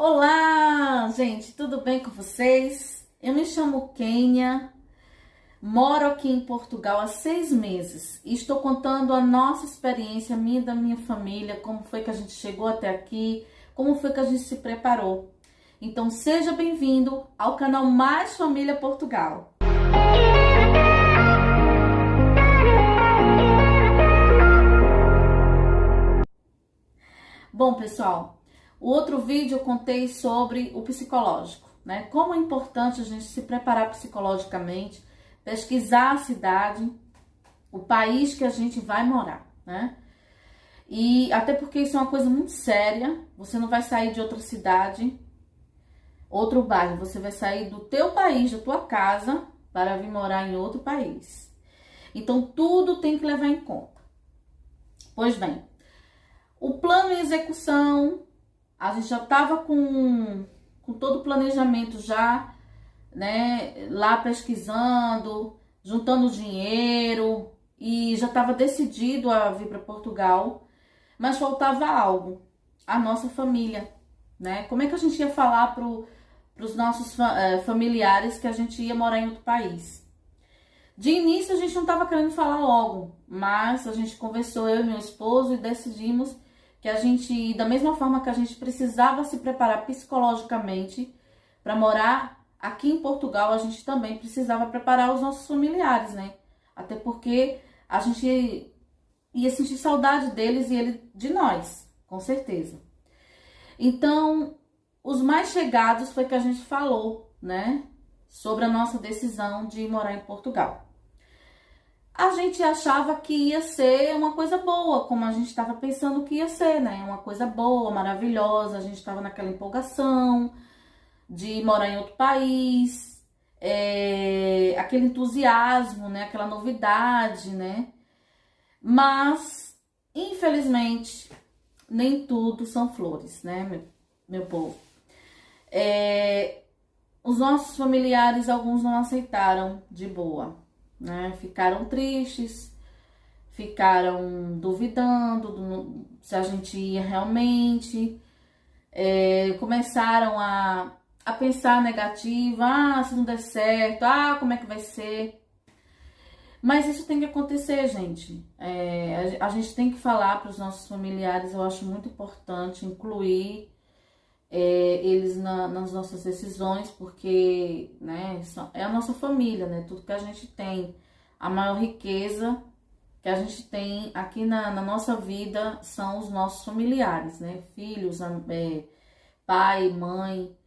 Olá, gente, tudo bem com vocês? Eu me chamo Kênia, moro aqui em Portugal há 6 meses e estou contando a nossa experiência, minha e da minha família, como foi que a gente chegou até aqui, como foi que a gente se preparou. Então, seja bem-vindo ao canal Mais Família Portugal. Bom, pessoal, o outro vídeo eu contei sobre o psicológico, né? Como é importante a gente se preparar psicologicamente, pesquisar a cidade, o país que a gente vai morar, né? E até porque isso é uma coisa muito séria, você não vai sair de outra cidade, outro bairro, você vai sair do teu país, da tua casa, para vir morar em outro país. Então, tudo tem que levar em conta. Pois bem, o plano em execução, a gente já estava com todo o planejamento já, né, lá pesquisando, juntando dinheiro e já estava decidido a vir para Portugal, mas faltava algo, a nossa família, né? Como é que a gente ia falar para os nossos familiares que a gente ia morar em outro país? De início a gente não estava querendo falar logo, mas a gente conversou, eu e meu esposo, e decidimos que a gente, da mesma forma que a gente precisava se preparar psicologicamente para morar aqui em Portugal, a gente também precisava preparar os nossos familiares, né? Até porque a gente ia sentir saudade deles e ele de nós, com certeza. Então, os mais chegados foi que a gente falou, né? Sobre a nossa decisão de morar em Portugal. A gente achava que ia ser uma coisa boa, como a gente estava pensando que ia ser, né? Uma coisa boa, maravilhosa, a gente estava naquela empolgação de morar em outro país, aquele entusiasmo, né? Aquela novidade, né? Mas, infelizmente, nem tudo são flores, né, meu povo? Os nossos familiares, alguns não aceitaram de boa, né? Ficaram tristes, ficaram duvidando se a gente ia realmente, começaram a pensar negativo, se não der certo, como é que vai ser? Mas isso tem que acontecer, gente. A gente tem que falar para os nossos familiares, eu acho muito importante incluir eles nas nossas decisões, porque, né, é a nossa família, né? Tudo que a gente tem, a maior riqueza que a gente tem aqui na nossa vida são os nossos familiares, né? Filhos, pai, mãe.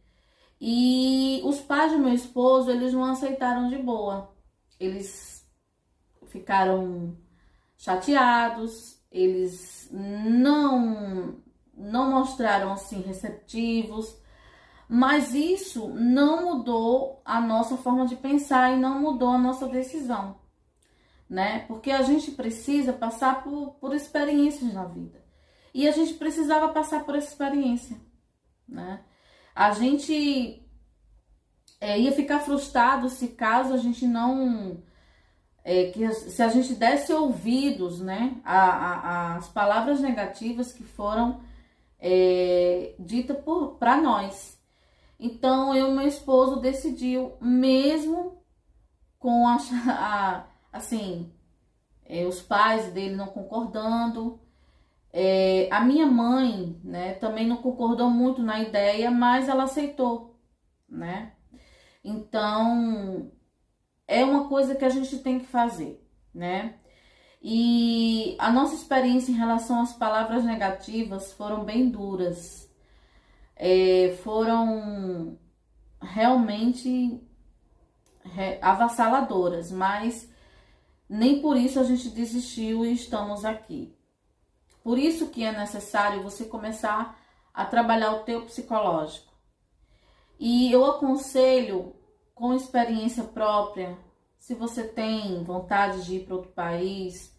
E os pais do meu esposo, eles não aceitaram de boa. Eles ficaram chateados, eles não mostraram assim receptivos, mas isso não mudou a nossa forma de pensar e não mudou a nossa decisão, né? Porque a gente precisa passar por experiências na vida. E a gente precisava passar por essa experiência, né? A gente ia ficar frustrado se caso a gente não... se a gente desse ouvidos, né, as palavras negativas que foram dita para nós. Então, eu e meu esposo decidiu, mesmo com os pais dele não concordando, a minha mãe, né, também não concordou muito na ideia, mas ela aceitou, né? Então, é uma coisa que a gente tem que fazer, né? E a nossa experiência em relação às palavras negativas foram bem duras. Foram realmente avassaladoras, mas nem por isso a gente desistiu e estamos aqui. Por isso que é necessário você começar a trabalhar o teu psicológico. E eu aconselho, com experiência própria, se você tem vontade de ir para outro país,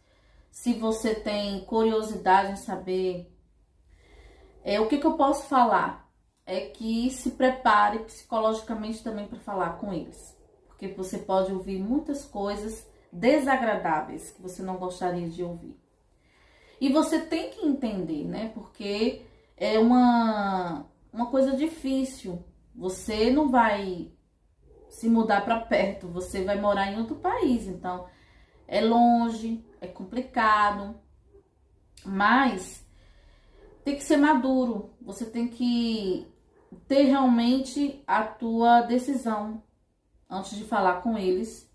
se você tem curiosidade em saber, o que eu posso falar é que se prepare psicologicamente também para falar com eles. Porque você pode ouvir muitas coisas desagradáveis que você não gostaria de ouvir. E você tem que entender, né? Porque é uma uma coisa difícil. Você não vai se mudar para perto, você vai morar em outro país, então é longe, é complicado, mas tem que ser maduro, você tem que ter realmente a tua decisão antes de falar com eles.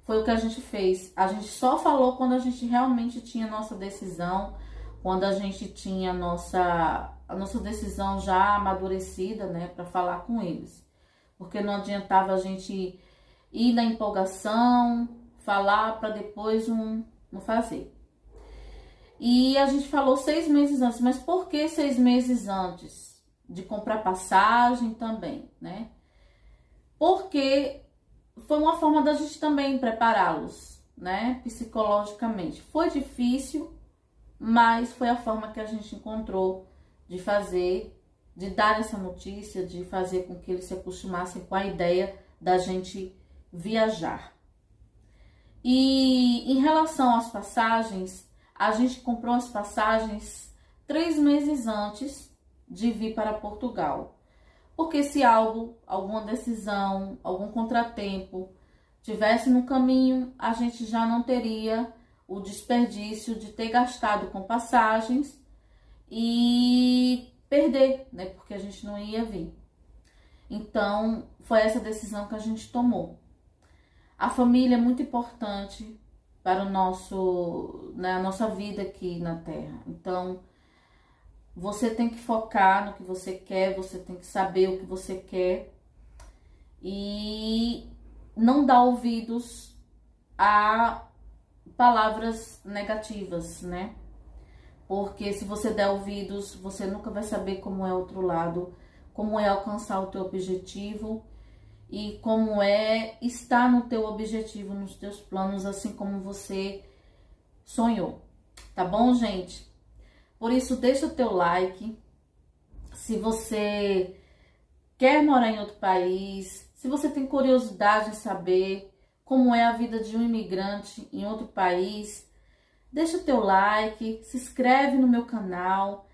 Foi o que a gente fez. A gente só falou quando a gente realmente tinha nossa decisão, quando a gente tinha a nossa decisão já amadurecida, né, para falar com eles. Porque não adiantava a gente ir na empolgação, falar para depois não fazer. E a gente falou 6 meses antes, mas por que 6 meses antes? De comprar passagem também, né? Porque foi uma forma da gente também prepará-los, né? Psicologicamente. Foi difícil, mas foi a forma que a gente encontrou de fazer, de dar essa notícia, de fazer com que eles se acostumassem com a ideia da gente viajar. E em relação às passagens, a gente comprou as passagens 3 meses antes de vir para Portugal. Porque se alguma decisão, algum contratempo tivesse no caminho, a gente já não teria o desperdício de ter gastado com passagens e perder, né? Porque a gente não ia vir. Então, foi essa decisão que a gente tomou. A família é muito importante para a nossa vida aqui na Terra. Então, você tem que focar no que você quer, você tem que saber o que você quer e não dar ouvidos a palavras negativas, né? Porque se você der ouvidos, você nunca vai saber como é o outro lado, como é alcançar o teu objetivo e como é estar no teu objetivo, nos teus planos, assim como você sonhou. Tá bom, gente? Por isso, deixa o teu like. Se você quer morar em outro país, se você tem curiosidade em saber como é a vida de um imigrante em outro país, deixa o teu like, se inscreve no meu canal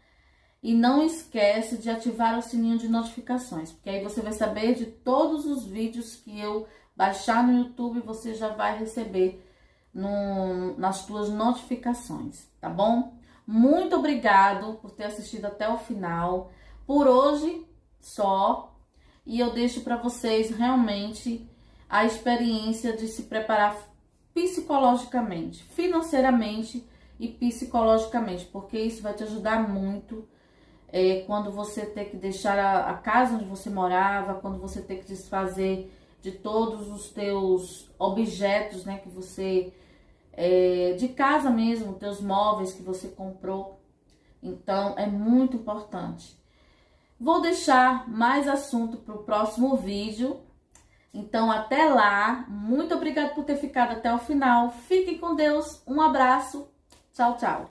e não esquece de ativar o sininho de notificações, porque aí você vai saber de todos os vídeos que eu baixar no YouTube, você já vai receber nas tuas notificações, tá bom? Muito obrigado por ter assistido até o final. Por hoje só. E eu deixo para vocês realmente a experiência de se preparar psicologicamente, financeiramente e psicologicamente, porque isso vai te ajudar muito quando você ter que deixar a casa onde você morava, quando você ter que desfazer de todos os teus objetos, né, que você de casa mesmo, teus móveis que você comprou. Então, é muito importante. Vou deixar mais assunto para o próximo vídeo. Então, até lá. Muito obrigada por ter ficado até o final. Fiquem com Deus. Um abraço. Tchau, tchau.